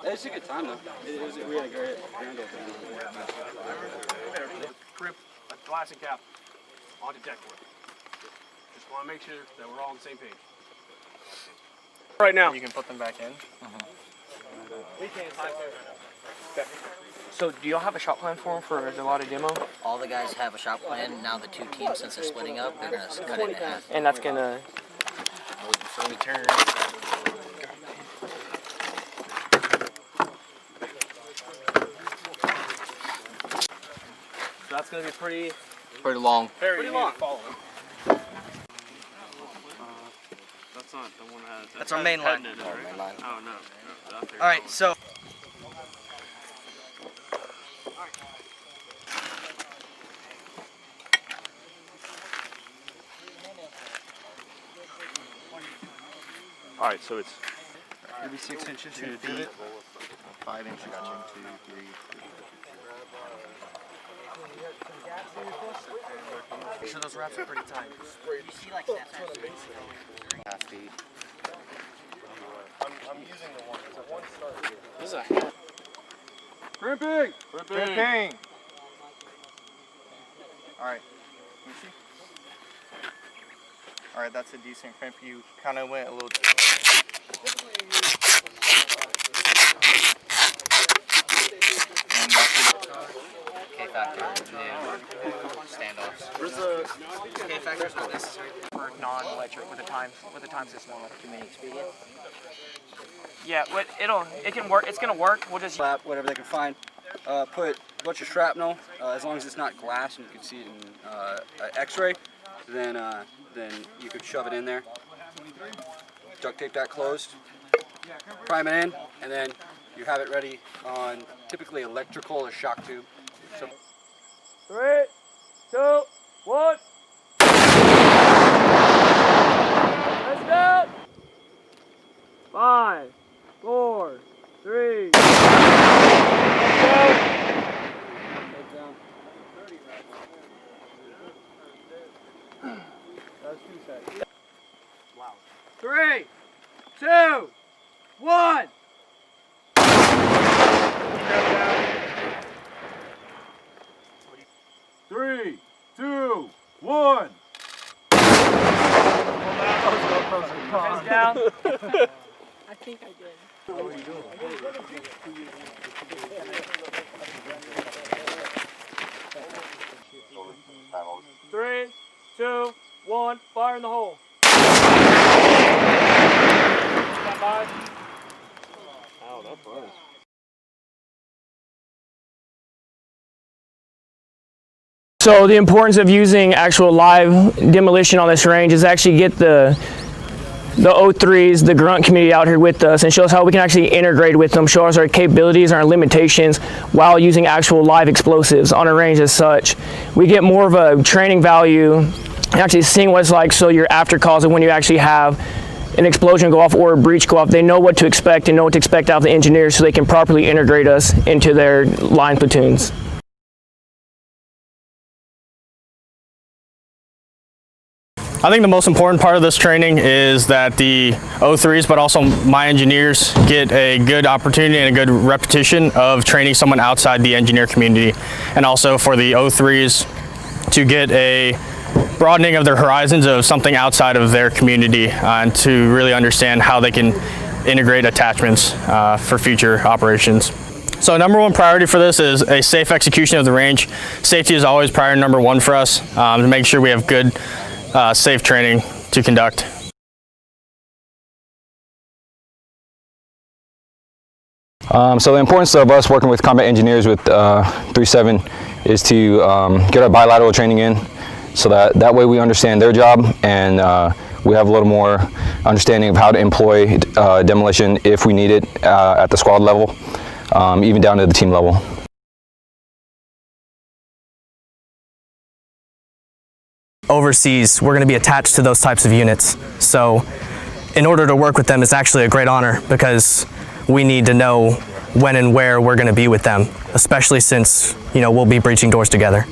It's a good time though. We had a great grand opening. Crib, a glass and cap onto deck board. Just want to make sure that we're all on the same page. Right now. You can put them back in. We can't. So do y'all have a shop plan for them for the lot of demo? All the guys have a shop plan. Now the two teams, since they're splitting up, they're going to cut it in half. And that's going to... So we turn. So that's going to be pretty long. Pretty long. That's not the one that has. That's our main line. Oh no. All right, so... All right, so it's Maybe 6 inches to pivot. 5 inches. Got you. 2, 3. Make sure those wraps are pretty tight. Half feet. I'm using the one. It's a one start. This is a Crimping. Alright. Let me see. Alright, that's a decent crimp. You kind of went a little... K-factor and standoffs. Where's the K-factor is not necessary for non-electric with the times it's non-electric. Too many expedients. Yeah, but it can work. It's going to work. We'll just... flap, whatever they can find. Put a bunch of shrapnel, as long as it's not glass and you can see it in X-ray, then you could shove it in there. Duct tape that closed, prime it in, and then you have it ready on typically electrical or shock tube. So 3, 2, 1. Let's go. 5, 4, 3. Wow. 3, 2, 1. 3, 2, 1. Hands down. I think I did. What are you doing? 3, 2, 1. Fire in the hole. Stand by. Ow, that burns. So the importance of using actual live demolition on this range is actually get the O3s, the grunt community out here with us and show us how we can actually integrate with them, show us our capabilities, our limitations while using actual live explosives on a range as such. We get more of a training value and actually seeing what it's like, so your after calls and when you actually have an explosion go off or a breach go off, they know what to expect and know what to expect out of the engineers so they can properly integrate us into their line platoons. I think the most important part of this training is that the O3s, but also my engineers, get a good opportunity and a good repetition of training someone outside the engineer community, and also for the O3s to get a broadening of their horizons of something outside of their community and to really understand how they can integrate attachments for future operations. So number one priority for this is a safe execution of the range. Safety is always priority number one for us, to make sure we have good safe training to conduct. So the importance of us working with combat engineers with 3-7 is to get our bilateral training in, so that way we understand their job and we have a little more understanding of how to employ demolition if we need it at the squad level, even down to the team level. Overseas, we're going to be attached to those types of units. So in order to work with them is actually a great honor, because we need to know when and where we're going to be with them, especially since, we'll be breaching doors together.